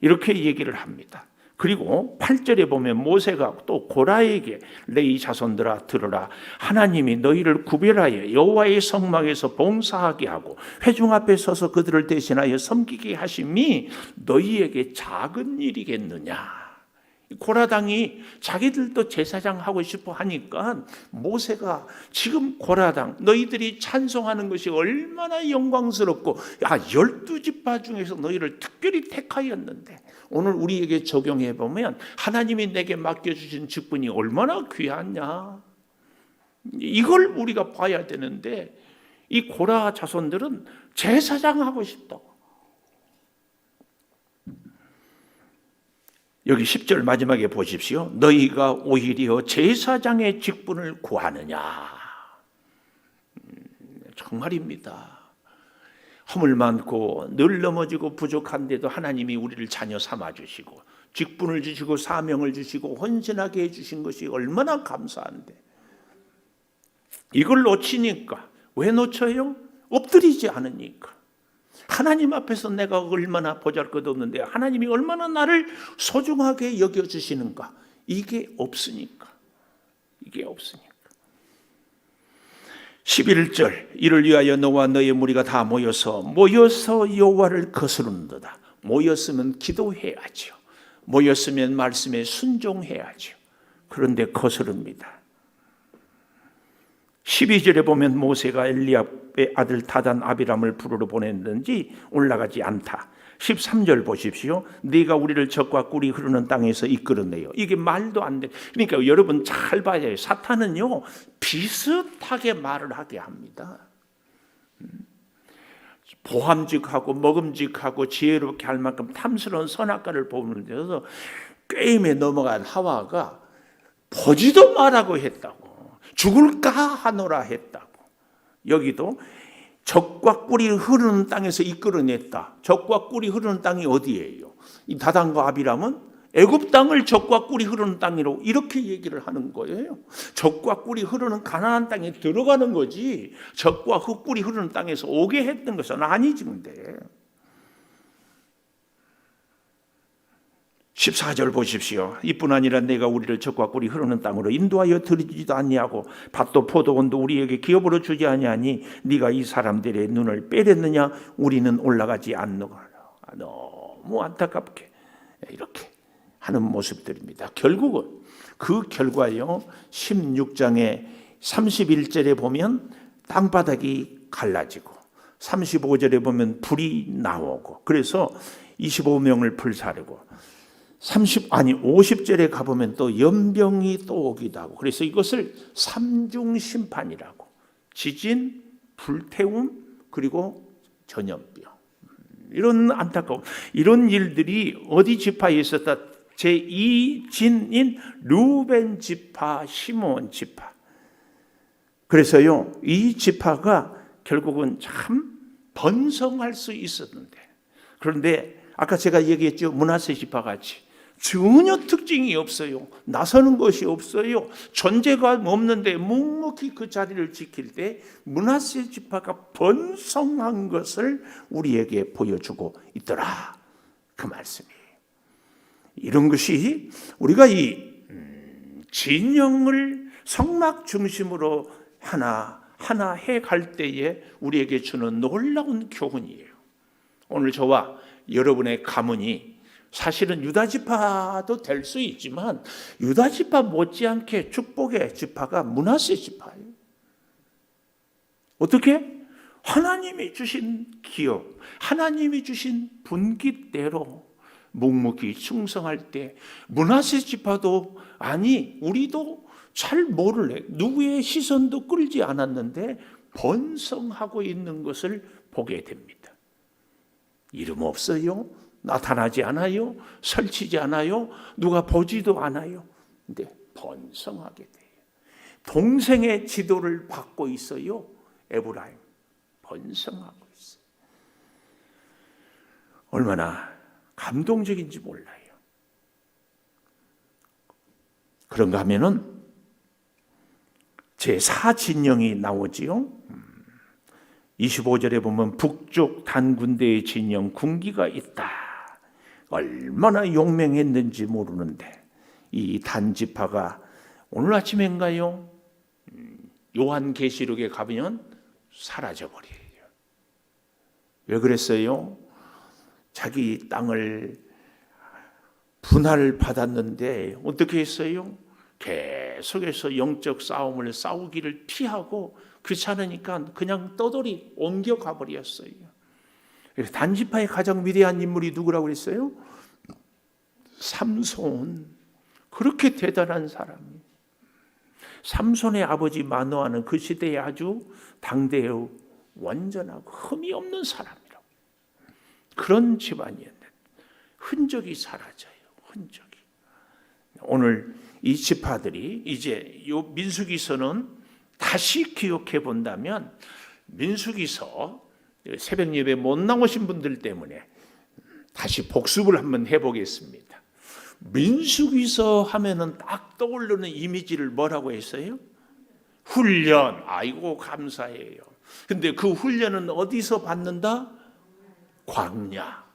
이렇게 얘기를 합니다. 그리고 8절에 보면 모세가 또 고라에게 레위 자손들아 들으라, 하나님이 너희를 구별하여 여호와의 성막에서 봉사하게 하고 회중 앞에 서서 그들을 대신하여 섬기게 하심이 너희에게 작은 일이겠느냐. 고라당이 자기들도 제사장 하고 싶어 하니까 모세가 지금 고라당 너희들이 찬송하는 것이 얼마나 영광스럽고, 12지파 중에서 너희를 특별히 택하였는데, 오늘 우리에게 적용해 보면 하나님이 내게 맡겨주신 직분이 얼마나 귀하냐, 이걸 우리가 봐야 되는데, 이 고라 자손들은 제사장 하고 싶다고. 여기 10절 마지막에 보십시오. 너희가 오히려 제사장의 직분을 구하느냐. 정말입니다. 허물 많고 늘 넘어지고 부족한데도 하나님이 우리를 자녀 삼아주시고 직분을 주시고 사명을 주시고 헌신하게 해주신 것이 얼마나 감사한데, 이걸 놓치니까, 왜 놓쳐요? 엎드리지 않으니까. 하나님 앞에서 내가 얼마나 보잘것없는데 하나님이 얼마나 나를 소중하게 여겨주시는가, 이게 없으니까. 11절, 이를 위하여 너와 너의 무리가 다 모여서 여호와를 거스르는도다. 모였으면 기도해야죠. 모였으면 말씀에 순종해야죠. 그런데 거스릅니다. 12절에 보면 모세가 엘리압의 아들 다단 아비람을 부르러 보냈는지 올라가지 않다. 13절 보십시오. 네가 우리를 적과 꿀이 흐르는 땅에서 이끌어내요. 이게 말도 안 돼. 그러니까 여러분 잘 봐야 해요. 사탄은요 비슷하게 말을 하게 합니다. 보함직하고 먹음직하고 지혜롭게 할 만큼 탐스러운 선악과를 보면서 게임에 넘어간 하와가 보지도 말라고 했다고, 죽을까 하노라 했다고. 여기도 적과 꿀이 흐르는 땅에서 이끌어냈다. 적과 꿀이 흐르는 땅이 어디예요? 이 다단과 아비람은 애굽 땅을 적과 꿀이 흐르는 땅이라고 이렇게 얘기를 하는 거예요. 적과 꿀이 흐르는 가나안 땅에 들어가는 거지, 적과 흙꿀이 흐르는 땅에서 오게 했던 것은 아니지. 근데 14절 보십시오. 이뿐 아니라 내가 우리를 적과 꿀이 흐르는 땅으로 인도하여 들이지도 아니하고 밭도 포도원도 우리에게 기업으로 주지 아니하니 네가 이 사람들의 눈을 빼렸느냐. 우리는 올라가지 않노라. 너무 안타깝게 이렇게 하는 모습들입니다. 결국은 그 결과요, 16장의 31절에 보면 땅바닥이 갈라지고 35절에 보면 불이 나오고, 그래서 25명을 불사르고 50절에 가보면 또 연병이 또 오기도 하고, 그래서 이것을 삼중심판이라고, 지진, 불태움, 그리고 전염병, 이런 안타까움, 이런 일들이 어디 지파에 있었다? 제2진인 루벤 지파, 시몬 지파. 그래서요, 이 지파가 결국은 참 번성할 수 있었는데, 그런데 아까 제가 얘기했죠, 므낫세 지파 같이 전혀 특징이 없어요. 나서는 것이 없어요. 존재가 없는데 묵묵히 그 자리를 지킬 때 므낫세 지파가 번성한 것을 우리에게 보여주고 있더라, 그 말씀이에요. 이런 것이 우리가 이 진영을 성막 중심으로 하나 해갈 때에 우리에게 주는 놀라운 교훈이에요. 오늘 저와 여러분의 가문이 사실은 유다 지파도 될 수 있지만 유다 지파 못지않게 축복의 지파가 므낫세 지파예요. 어떻게? 하나님이 주신 기업, 하나님이 주신 분깃대로 묵묵히 충성할 때 므낫세 지파도 아니 우리도 잘 모를래 누구의 시선도 끌지 않았는데 번성하고 있는 것을 보게 됩니다. 이름 없어요. 나타나지 않아요. 설치지 않아요. 누가 보지도 않아요. 근데 번성하게 돼요. 동생의 지도를 받고 있어요. 에브라임 번성하고 있어요. 얼마나 감동적인지 몰라요. 그런가 하면은 제4진영이 나오지요. 25절에 보면 북쪽 단군대의 진영 군기가 있다. 얼마나 용맹했는지 모르는데 이 단지파가 오늘 아침인가요? 요한계시록에 가보면 사라져버려요. 왜 그랬어요? 자기 땅을 분할 받았는데 어떻게 했어요? 계속해서 영적 싸움을 싸우기를 피하고 그렇지 않으니까 그냥 떠돌이 옮겨가 버렸어요. 단지파의 가장 위대한 인물이 누구라고 그랬어요? 삼손. 그렇게 대단한 사람이. 삼손의 아버지 마노아는 그 시대에 아주 당대의 완전하고 흠이 없는 사람이라고. 그런 집안이었는데 흔적이 사라져요. 흔적이. 오늘 이 지파들이 이제 이 민수기서는 다시 기억해 본다면 민수기서 새벽 예배 못 나오신 분들 때문에 다시 복습을 한번 해보겠습니다. 민수기서 하면은 딱 떠오르는 이미지를 뭐라고 했어요? 훈련. 아이고 감사해요. 근데 그 훈련은 어디서 받는다? 광야.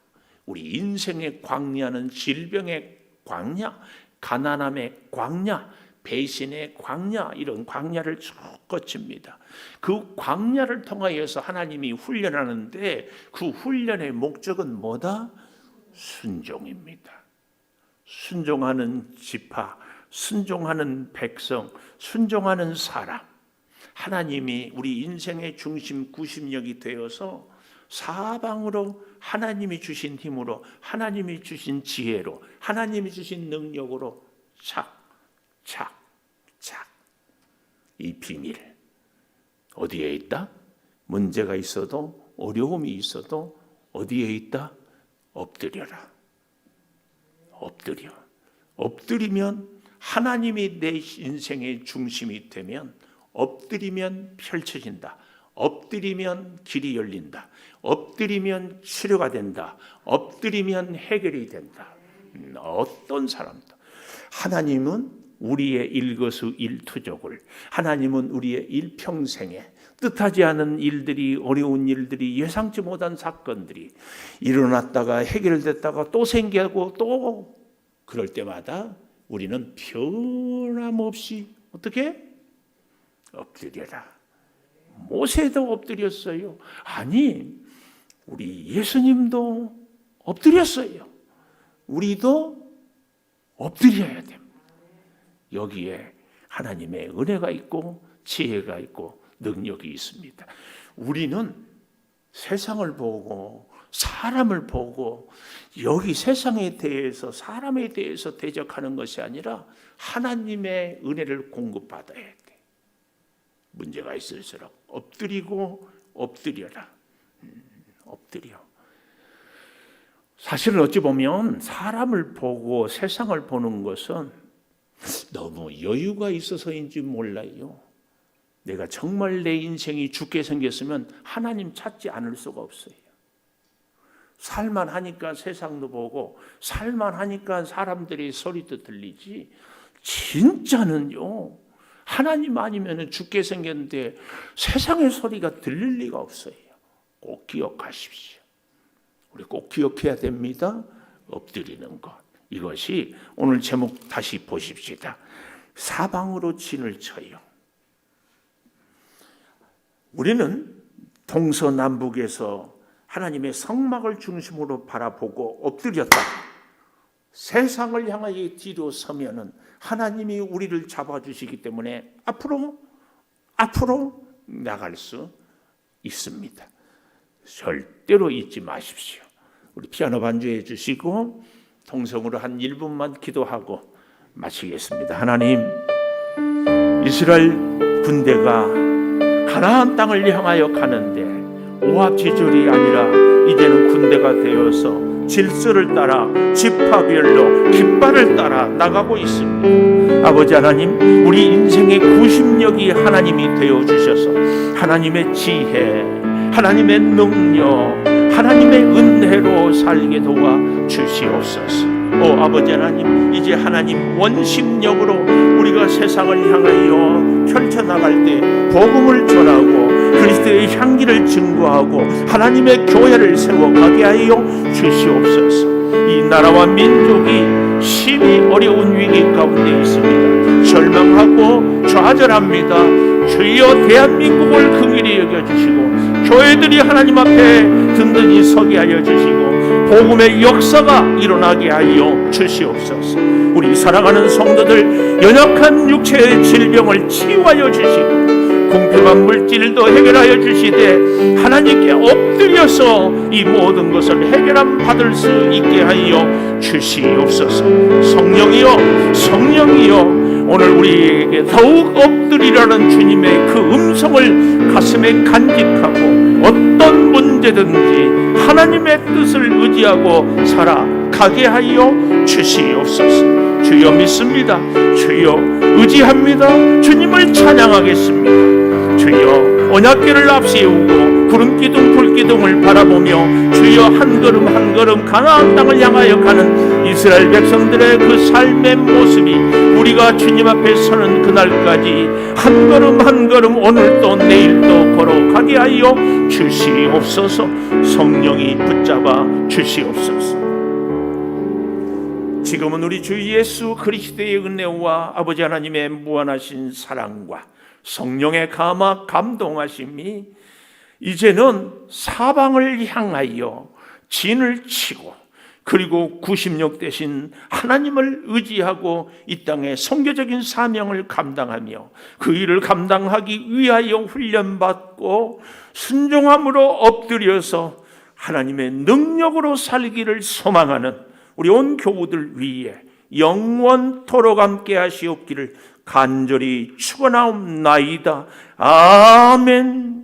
우리 인생의 광야는 질병의 광야, 가난함의 광야, 배신의 광야, 이런 광야를 쭉 거칩니다. 그 광야를 통하여서 하나님이 훈련하는데 그 훈련의 목적은 뭐다? 순종입니다. 순종하는 지파, 순종하는 백성, 순종하는 사람. 하나님이 우리 인생의 중심 구심력이 되어서 사방으로 하나님이 주신 힘으로, 하나님이 주신 지혜로, 하나님이 주신 능력으로 착 이 비밀 어디에 있다? 문제가 있어도 어려움이 있어도 어디에 있다? 엎드려라. 엎드리면 하나님이 내 인생의 중심이 되면 엎드리면 펼쳐진다. 엎드리면 길이 열린다. 엎드리면 치료가 된다. 엎드리면 해결이 된다. 어떤 사람도 하나님은 우리의 일거수일투족을, 하나님은 우리의 일평생에 뜻하지 않은 일들이, 어려운 일들이, 예상치 못한 사건들이 일어났다가 해결됐다가 또 생기고 또 그럴 때마다 우리는 변함없이 어떻게? 엎드려라. 모세도 엎드렸어요. 아니, 우리 예수님도 엎드렸어요. 우리도 엎드려야 됩니다. 여기에 하나님의 은혜가 있고 지혜가 있고 능력이 있습니다. 우리는 세상을 보고 사람을 보고 여기 세상에 대해서 사람에 대해서 대적하는 것이 아니라 하나님의 은혜를 공급받아야 돼. 문제가 있을수록 엎드리고 엎드려라. 엎드려. 사실은 어찌 보면 사람을 보고 세상을 보는 것은 너무 여유가 있어서인지 몰라요. 내가 정말 내 인생이 죽게 생겼으면 하나님 찾지 않을 수가 없어요. 살만 하니까 세상도 보고 살만 하니까 사람들의 소리도 들리지 진짜는요. 하나님 아니면 죽게 생겼는데 세상의 소리가 들릴 리가 없어요. 꼭 기억하십시오. 우리 꼭 기억해야 됩니다. 엎드리는 것. 이것이 오늘 제목 다시 보십시다. 사방으로 진을 쳐요. 우리는 동서남북에서 하나님의 성막을 중심으로 바라보고 엎드렸다. 세상을 향하여 뒤로 서면은 하나님이 우리를 잡아주시기 때문에 앞으로 나갈 수 있습니다. 절대로 잊지 마십시오. 우리 피아노 반주해 주시고 통성으로 한 1분만 기도하고 마치겠습니다. 하나님, 이스라엘 군대가 가나안 땅을 향하여 가는데 오합지졸이 아니라 이제는 군대가 되어서 질서를 따라 지파별로 깃발을 따라 나가고 있습니다. 아버지 하나님, 우리 인생의 구심력이 하나님이 되어주셔서 하나님의 지혜, 하나님의 능력, 하나님의 은혜로 살게 도와 주시옵소서. 아버지 하나님, 이제 하나님 원심력으로 우리가 세상을 향하여 펼쳐나갈 때 복음을 전하고 그리스도의 향기를 증거하고 하나님의 교회를 세워가게 하여 주시옵소서. 이 나라와 민족이 심히 어려운 위기 가운데 있습니다. 절망하고 좌절합니다. 주여 대한민국을 긍휼히 여겨주시고 교회들이 하나님 앞에 든든히 서게 하여 주시고 복음의 역사가 일어나게 하여 주시옵소서. 우리 사랑하는 성도들 연약한 육체의 질병을 치유하여 주시고 궁핍한 물질도 해결하여 주시되 하나님께 엎드려서 이 모든 것을 해결함 받을 수 있게 하여 주시옵소서. 성령이여 오늘 우리에게 더욱 엎드리라는 주님의 그 음성을 가슴에 간직하고 어떤 문제든지 하나님의 뜻을 의지하고 살아가게 하여 주시옵소서. 주여 믿습니다. 주여 의지합니다. 주님을 찬양하겠습니다. 주여 언약궤를 앞세우고 구름기둥 불기둥을 바라보며 주여 한 걸음 한 걸음 가나안 땅을 향하여 가는 이스라엘 백성들의 그 삶의 모습이 우리가 주님 앞에 서는 그날까지 한 걸음 한 걸음 오늘도 내일도 걸어가게 하여 주시옵소서. 성령이 붙잡아 주시옵소서. 지금은 우리 주 예수 그리스도의 은혜와 아버지 하나님의 무한하신 사랑과 성령의 감동하심이 이제는 사방을 향하여 진을 치고 그리고 구심력 대신 하나님을 의지하고 이 땅에 선교적인 사명을 감당하며 그 일을 감당하기 위하여 훈련받고 순종함으로 엎드려서 하나님의 능력으로 살기를 소망하는 우리 온 교우들 위에 영원토록 함께 하시옵기를 간절히 축원하옵나이다. 아멘.